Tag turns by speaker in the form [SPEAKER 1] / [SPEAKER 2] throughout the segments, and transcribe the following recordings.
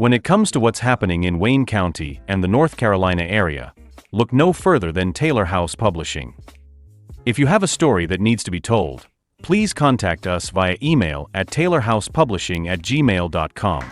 [SPEAKER 1] When it comes to what's happening in Wayne County and the North Carolina area, look no further than Taylor House Publishing. If you have a story that needs to be told, please contact us via email at taylorhousepublishing@gmail.com.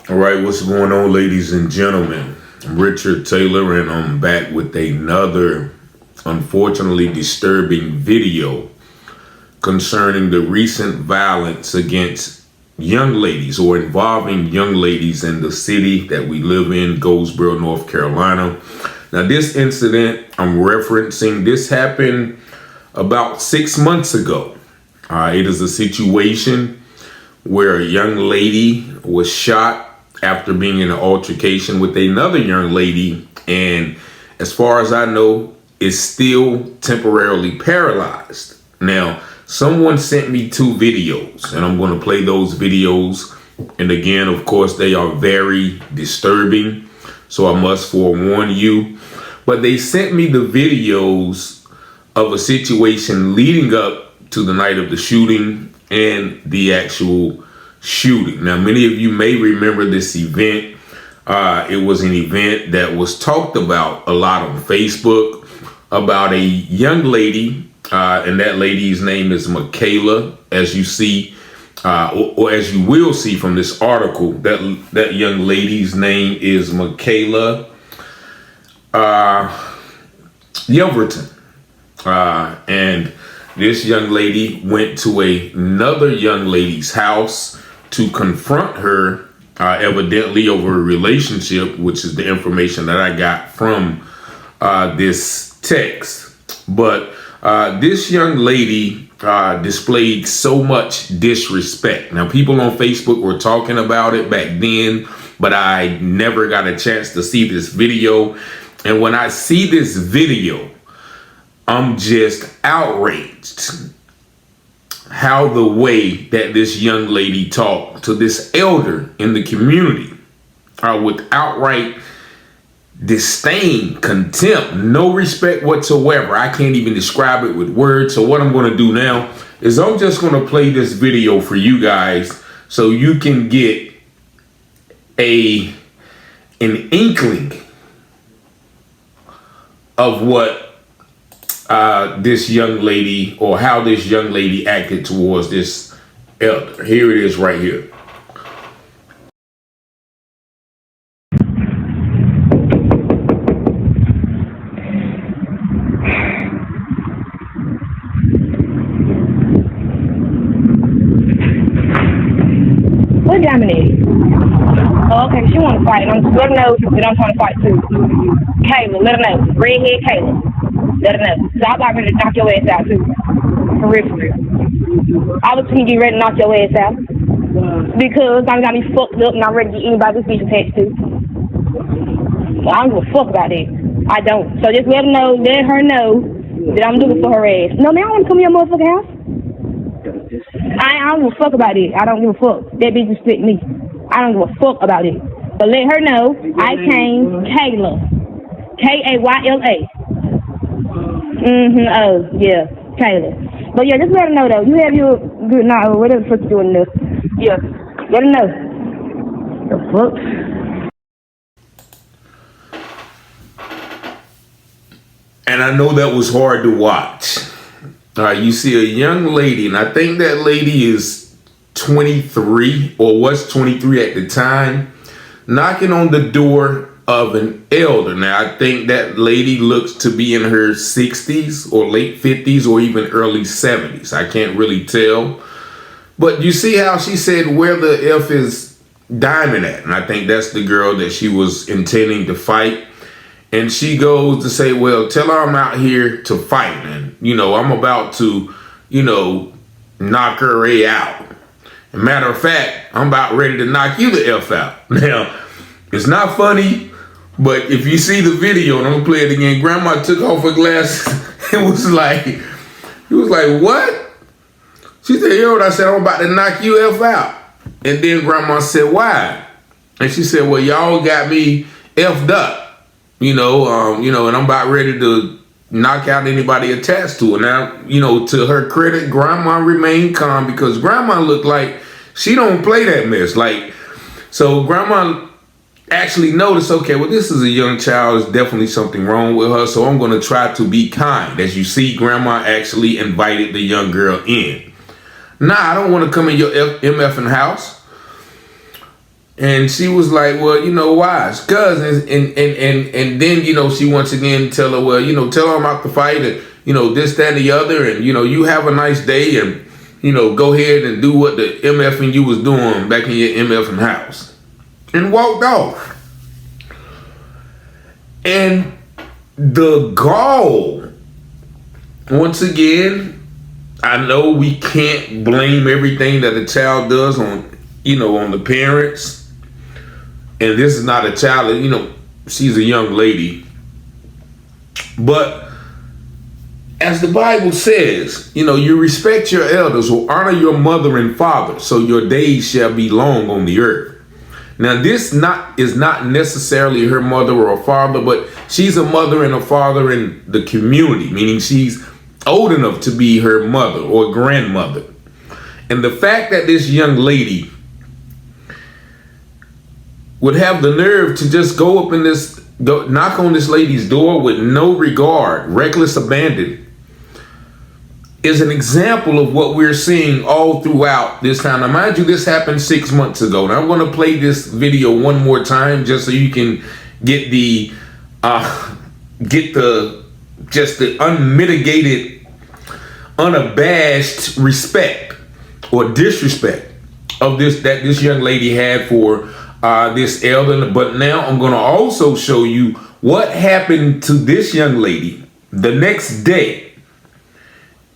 [SPEAKER 2] All right, what's going on, ladies and gentlemen? I'm Richard Taylor, and I'm back with another unfortunately disturbing video concerning the recent violence against young ladies or involving young ladies in the city that we live in, Goldsboro, North Carolina. Now, this incident I'm referencing, this happened about 6 months ago. It is a situation where a young lady was shot after being in an altercation with another young lady, and as far as I know, is still temporarily paralyzed. Now, someone sent me 2 videos, and I'm going to play those videos. And again, of course, they are very disturbing, so I must forewarn you. But they sent me the videos of a situation leading up to the night of the shooting and the actual shooting. Now, many of you may remember this event. It was an event that was talked about a lot on Facebook about a young lady, and that lady's name is Michaela. As you see, or as you will see from this article, that young lady's name is Michaela Yelverton. And this young lady went to another young lady's house to confront her, evidently over a relationship, which is the information that I got from this text. But this young lady displayed so much disrespect. Now, people on Facebook were talking about it back then, but I never got a chance to see this video. And when I see this video, I'm just outraged how the way that this young lady talked to this elder in the community with outright disdain, contempt, no respect whatsoever. I can't even describe it with words. So what I'm going to do now is I'm just going to play this video for you guys so you can get an inkling of what this young lady, or how this young lady acted towards this elder. Here it is right here.
[SPEAKER 3] What Dominique? Oh, okay, she want to fight. Let her know that I'm trying to fight too. Kayla, let her know. Redhead Kayla. Let her know. So I'm about ready to knock your ass out too. For real, for real. I was going to get ready to knock your ass out. Because I'm got me fucked up and I'm ready to get anybody this bitch attached to. I don't give a fuck about that. I don't. So just let her know that I'm looking for her ass. No, man, I don't want to come to your motherfucking house. I don't give a fuck about it. I don't give a fuck. That bitch just split me. I don't give a fuck about it. But let her know I came Kayla. Kayla. Oh, yeah, Kayla. But yeah, just let her know though. You have your good night or whatever the fuck you're doing this. Yeah, let her know. The fuck?
[SPEAKER 2] And I know that was hard to watch. You see a young lady, and I think that lady is 23 or was 23 at the time, knocking on the door of an elder. Now, I think that lady looks to be in her 60s or late 50s or even early 70s. I can't really tell. But you see how she said, where the F is Diamond at? And I think that's the girl that she was intending to fight. And she goes to say, well, tell her I'm out here to fight. And, I'm about to, knock her A out. And matter of fact, I'm about ready to knock you the F out. Now, it's not funny, but if you see the video, and I'm going to play it again, Grandma took off her glasses and was like, what? She said, you know what I said? I'm about to knock you F out. And then Grandma said, why? And she said, well, y'all got me F'd up. And I'm about ready to knock out anybody attached to her. Now, to her credit, grandma remained calm because grandma looked like she don't play that mess. So grandma actually noticed, okay, well, this is a young child. There's definitely something wrong with her. So I'm going to try to be kind. As you see, grandma actually invited the young girl in. Nah, I don't want to come in your MFing house. And she was like, well, why? It's cousins. And then, she once again tell her, well, tell her I'm out to fight and, this, that, and the other. And, you have a nice day and, go ahead and do what the MFing you was doing back in your MFing house. And walked off. And the gall, once again, I know we can't blame everything that a child does on the parents. And this is not a child, she's a young lady. But as the Bible says, you respect your elders or honor your mother and father, so your days shall be long on the earth. Now, this is not necessarily her mother or her father, but she's a mother and a father in the community, meaning she's old enough to be her mother or grandmother. And the fact that this young lady would have the nerve to just go up in knock on this lady's door with no regard, reckless abandon, is an example of what we're seeing all throughout this time. Now, mind you, this happened 6 months ago. Now, I'm going to play this video one more time just so you can get the unmitigated, unabashed respect or disrespect of that this young lady had for this elder. But now I'm going to also show you what happened to this young lady the next day.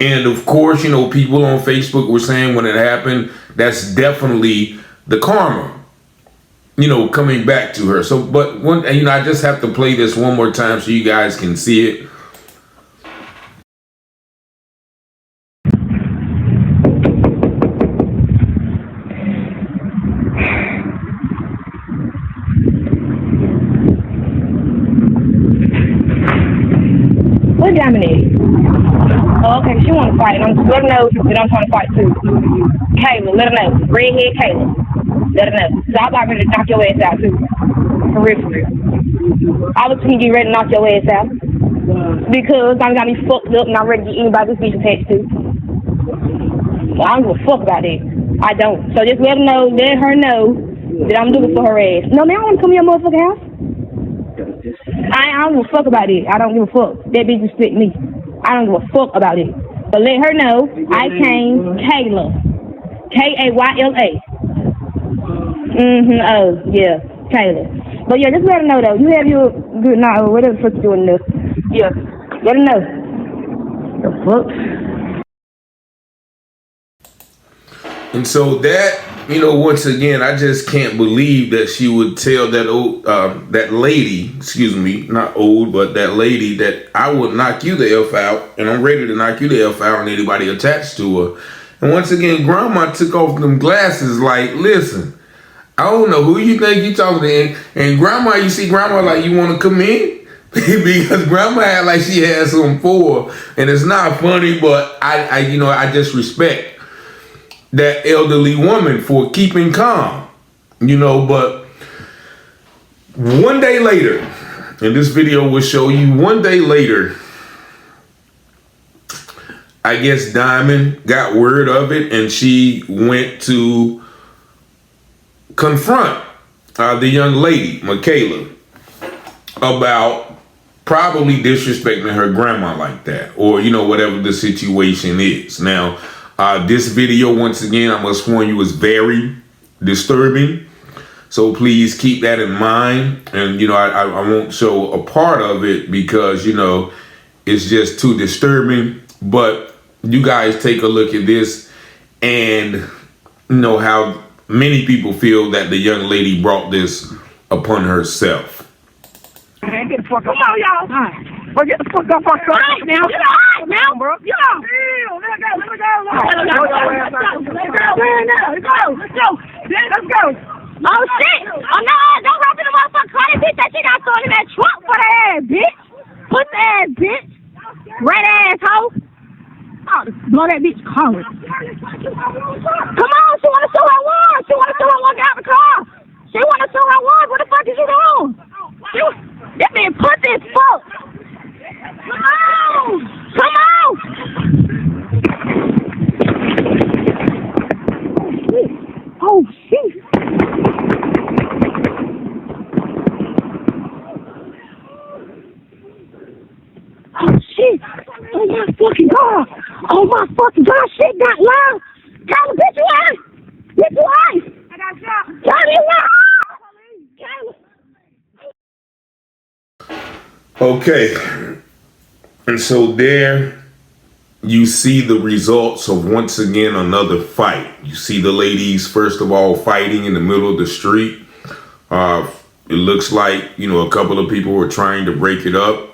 [SPEAKER 2] And of course, people on Facebook were saying when it happened, that's definitely the karma, coming back to her. So, but I just have to play this one more time so you guys can see it.
[SPEAKER 3] What Dominique? Oh, okay, she want to fight. Let her know that I'm trying to fight too. Kayla, let her know. Redhead Kayla. Let her know. So I'm about ready to knock your ass out too. For real, for real. I was going to get ready to knock your ass out. Because I'm got me fucked up and I'm ready to get anybody this bitch attached to. I don't give a fuck about that. I don't. So just let her know that I'm looking for her ass. No, man, I don't want to come to your motherfucking house. I don't give a fuck about it. I don't give a fuck. That bitch just spit me. I don't give a fuck about it. But let her know I came Kayla. Kayla. Oh, yeah. Kayla. But yeah, just let her know though. You have your good night or whatever the fuck you're doing this. Yeah. Let her know. The fuck?
[SPEAKER 2] And so that, once again, I just can't believe that she would tell that lady, excuse me, not old, but that lady that I would knock you the F out and I'm ready to knock you the F out and anybody attached to her. And once again, grandma took off them glasses like, listen, I don't know who you think you talking to. And grandma, you see grandma like, you want to come in? Because grandma had like she had some for her. And it's not funny, but I just respect that elderly woman for keeping calm, but one day later, and this video will show you one day later, I guess Diamond got word of it and she went to confront the young lady, Michaela, about probably disrespecting her grandma like that, or, whatever the situation is. Now, this video, once again, I must warn you, is very disturbing. So please keep that in mind. And, I won't show a part of it because, it's just too disturbing. But you guys take a look at this and know how many people feel that the young lady brought this upon herself.
[SPEAKER 3] Man, get the fuck up. Come on, y'all. Well, get the fuck up our truck now. Get out now, bro. Get out. Let me go. Let's go. Oh, shit. Oh, no. Don't run in the motherfucking car. That bitch that shit got thrown in that truck for that ass, bitch. Put the ass, bitch. red asshole. Oh, blow that bitch car. Come on, she wanna show her one. She wanna show her one. Get out the car. She wanna show her one. What the fuck is you doing? That man pussy as fuck. Come on, come on. Oh shit. Oh shit! Oh my fucking god! Oh my fucking god! Shit got loud! Kyla, bitch, you out! Bitch, you out! I got shot! Kyla, you out!
[SPEAKER 2] Okay. And so there you see the results of once again another fight. You see the ladies, first of all, fighting in the middle of the street. It looks like, a couple of people were trying to break it up.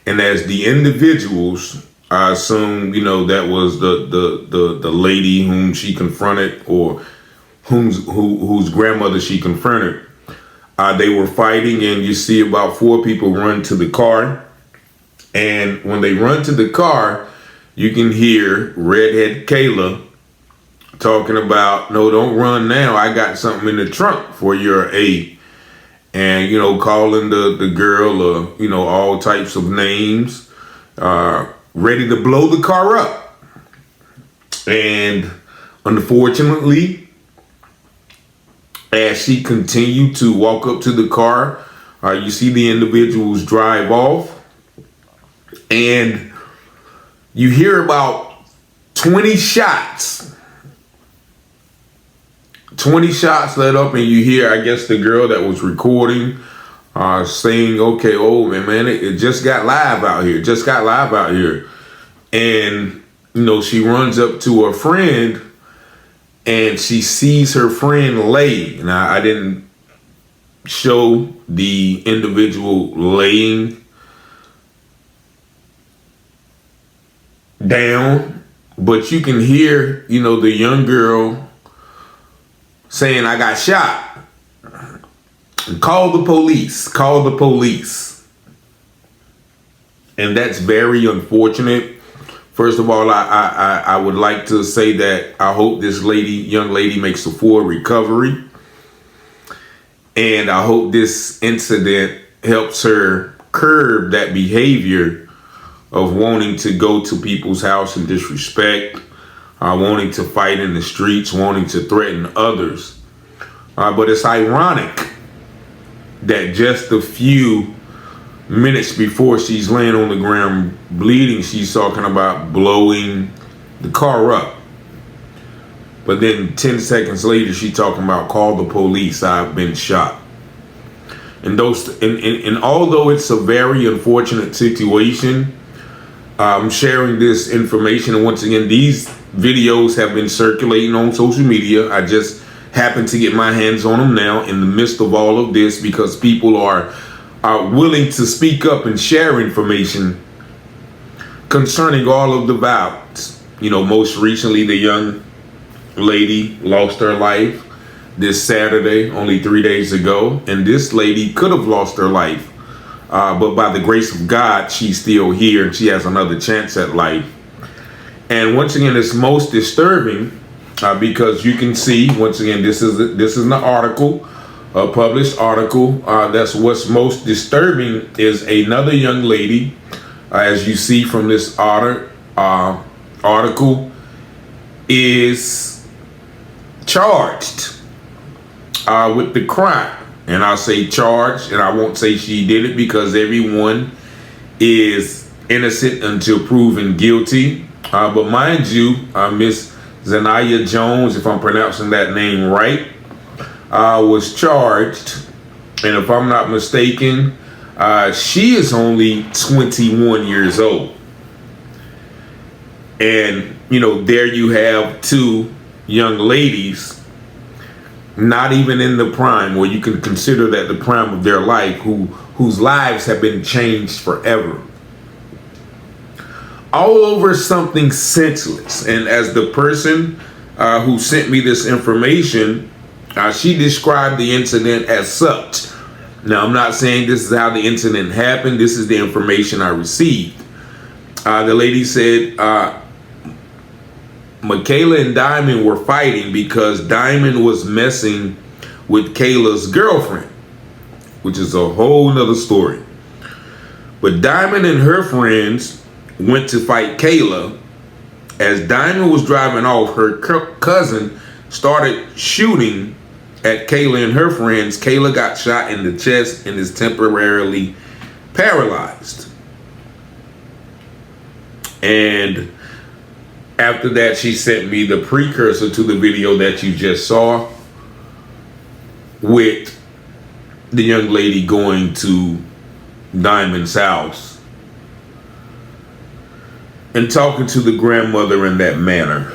[SPEAKER 2] And as the individuals, I assume, that was the lady whom she confronted or whose grandmother she confronted. They were fighting, and you see about 4 people run to the car. And when they run to the car, you can hear Redhead Kayla talking about, no, don't run now. I got something in the trunk for your aid. And, calling the girl, all types of names, ready to blow the car up. And unfortunately, as she continued to walk up to the car, you see the individuals drive off. And you hear about 20 shots. 20 shots let up, and you hear, I guess, the girl that was recording saying, okay, oh, man, it just got live out here. Just got live out here. And, she runs up to her friend, and she sees her friend lay. Now, I didn't show the individual laying down, but you can hear, the young girl saying, I got shot. Call the police. Call the police. And that's very unfortunate. First of all, I would like to say that I hope this young lady makes a full recovery. And I hope this incident helps her curb that behavior of wanting to go to people's house and disrespect, wanting to fight in the streets, wanting to threaten others. But it's ironic that just a few minutes before she's laying on the ground bleeding, she's talking about blowing the car up. But then 10 seconds later, she's talking about, call the police, I've been shot. And although it's a very unfortunate situation, I'm sharing this information. And once again, these videos have been circulating on social media. I just happen to get my hands on them now in the midst of all of this, because people are willing to speak up and share information concerning all of the violence. Most recently, the young lady lost her life this Saturday, only 3 days ago. And this lady could have lost her life. But by the grace of God, she's still here and she has another chance at life. And once again, it's most disturbing because you can see, once again, this is an article, a published article. That's what's most disturbing is another young lady, as you see from this article, is charged with the crime. And I'll say charged, and I won't say she did it, because everyone is innocent until proven guilty. But mind you, Miss Zanaya Jones, if I'm pronouncing that name right, was charged. And if I'm not mistaken, she is only 21 years old. And, there you have 2 young ladies, not even in the prime, where you can consider that the prime of their life, whose lives have been changed forever. All over something senseless. And as the person who sent me this information, she described the incident as such. Now, I'm not saying this is how the incident happened. This is the information I received. The lady said Michaela and Diamond were fighting because Diamond was messing with Kayla's girlfriend, which is a whole nother story. But Diamond and her friends went to fight Kayla. As Diamond was driving off, her cousin started shooting at Kayla and her friends. Kayla got shot in the chest and is temporarily paralyzed. And after that, she sent me the precursor to the video that you just saw with the young lady going to Diamond's house and talking to the grandmother in that manner.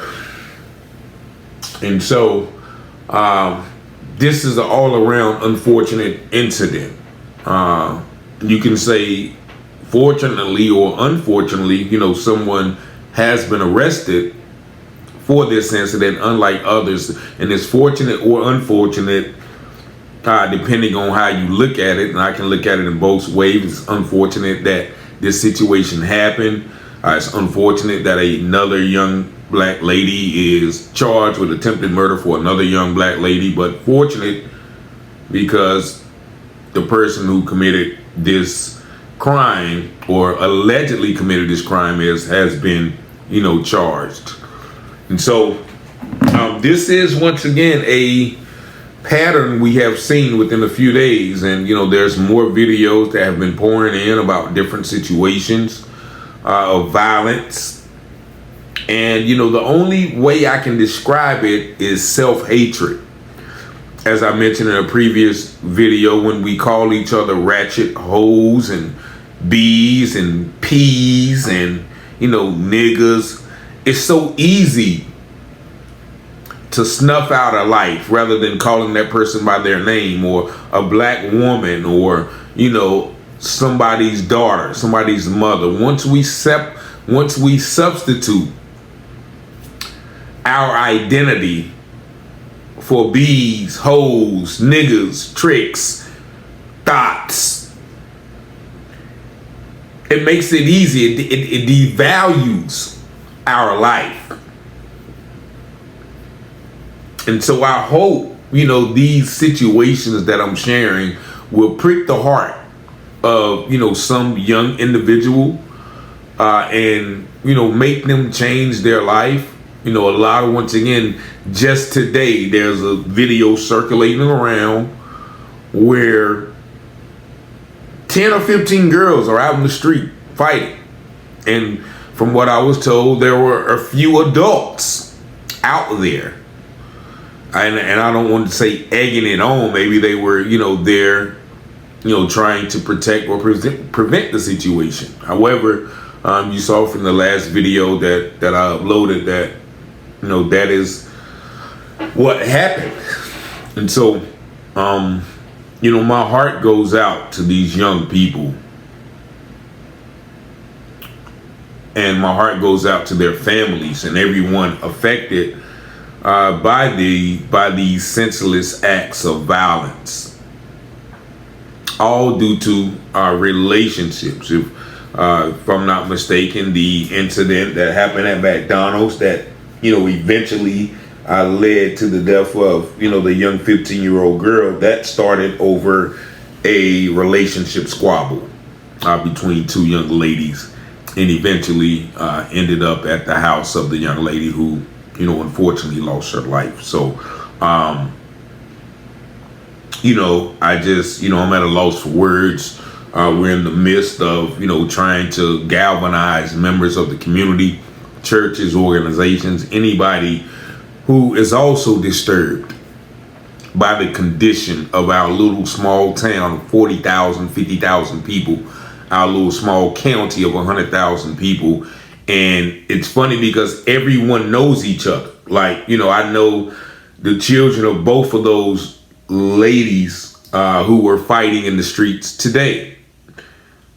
[SPEAKER 2] And so this is an all-around unfortunate incident. You can say fortunately or unfortunately, someone has been arrested for this incident, unlike others. And it's fortunate or unfortunate, depending on how you look at it. And I can look at it in both ways. It's unfortunate that this situation happened. It's unfortunate that another young black lady is charged with attempted murder for another young black lady, but fortunate because the person who committed this crime or allegedly committed this crime has been, charged. And so this is once again a pattern we have seen within a few days. And, there's more videos that have been pouring in about different situations of violence. And, the only way I can describe it is self-hatred. As I mentioned in a previous video, when we call each other ratchet hoes and B's and P's and, niggas, it's so easy to snuff out a life rather than calling that person by their name, or a black woman, or, somebody's daughter, somebody's mother. Once we substitute our identity for B's, hoes, niggas, tricks, thoughts, it makes it easy. It devalues our life. And so I hope, these situations that I'm sharing will prick the heart of, some young individual and, make them change their life. Once again, just today, there's a video circulating around where 10 or 15 girls are out in the street fighting. And from what I was told, there were a few adults out there. And I don't want to say egging it on. Maybe they were, there, trying to protect or prevent the situation. However, you saw from the last video that I uploaded that, that is what happened. And so, my heart goes out to these young people. And my heart goes out to their families and everyone affected by these senseless acts of violence. All due to our relationships. If I'm not mistaken, the incident that happened at McDonald's that, eventually led to the death of, the young 15-year-old girl, that started over a relationship squabble between two young ladies, and eventually ended up at the house of the young lady who, unfortunately lost her life. So, I just, I'm at a loss for words. We're in the midst of, trying to galvanize members of the community, churches, organizations, anybody who is also disturbed by the condition of our little small town of 40,000, 50,000 people, our little small county of 100,000 people. And it's funny because everyone knows each other. Like, I know the children of both of those ladies who were fighting in the streets today.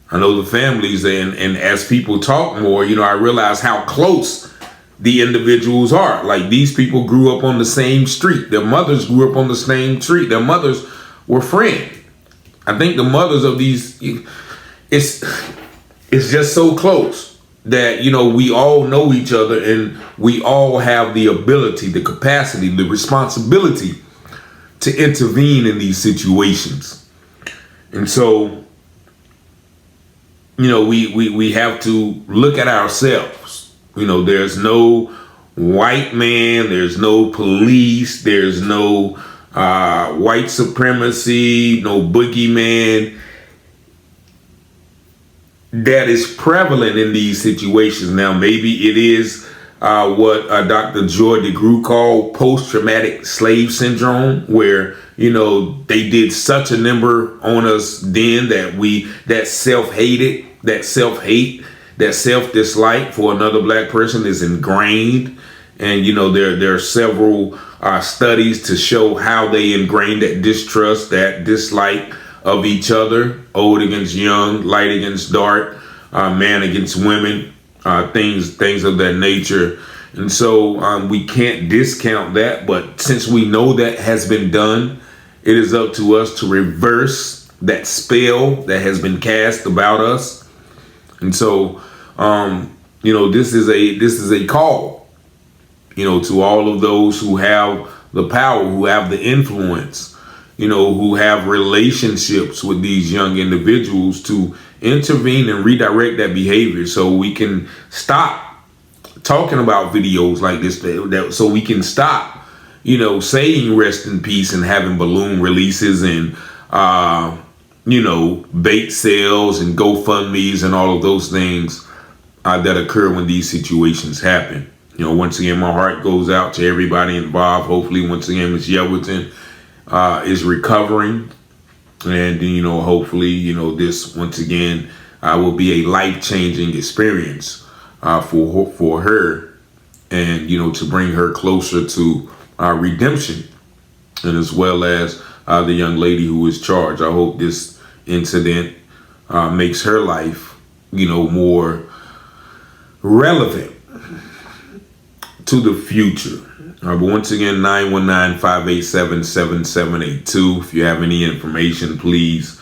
[SPEAKER 2] I know the families, and as people talk more, I realize how close the individuals are. Like, these people grew up on the same street. Their mothers grew up on the same street. Their mothers were friends. I think the mothers of these, it's just so close. that, we all know each other and we all have the ability, the capacity, the responsibility to intervene in these situations. And so, we have to look at ourselves. There's no white man, there's no police, there's no white supremacy, no boogeyman that is prevalent in these situations. Now, maybe it is what Dr. Joy DeGruy called post-traumatic slave syndrome, where, they did such a number on us then that self-hate, that self-dislike for another black person is ingrained. And, there are several studies to show how they ingrained that distrust, that dislike of each other, old against young, light against dark, man against women, things of that nature. And so we can't discount that. But since we know that has been done, it is up to us to reverse that spell that has been cast about us. And so, this is a call, to all of those who have the power, who have the influence, who have relationships with these young individuals, to intervene and redirect that behavior so we can stop talking about videos like this, so we can stop, saying rest in peace and having balloon releases and, bait sales and GoFundMe's and all of those things that occur when these situations happen. Once again, my heart goes out to everybody involved. Hopefully, once again, Ms. Yelverton is recovering, and hopefully, this once again will be a life-changing experience for her, and to bring her closer to redemption, and as well as the young lady who is charged. I hope this incident makes her life, more relevant to the future. But once again, 919-587-7782. If you have any information, please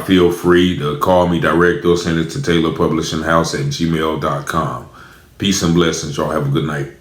[SPEAKER 2] feel free to call me direct or send it to taylorpublishinghouse@gmail.com. Peace and blessings. Y'all have a good night.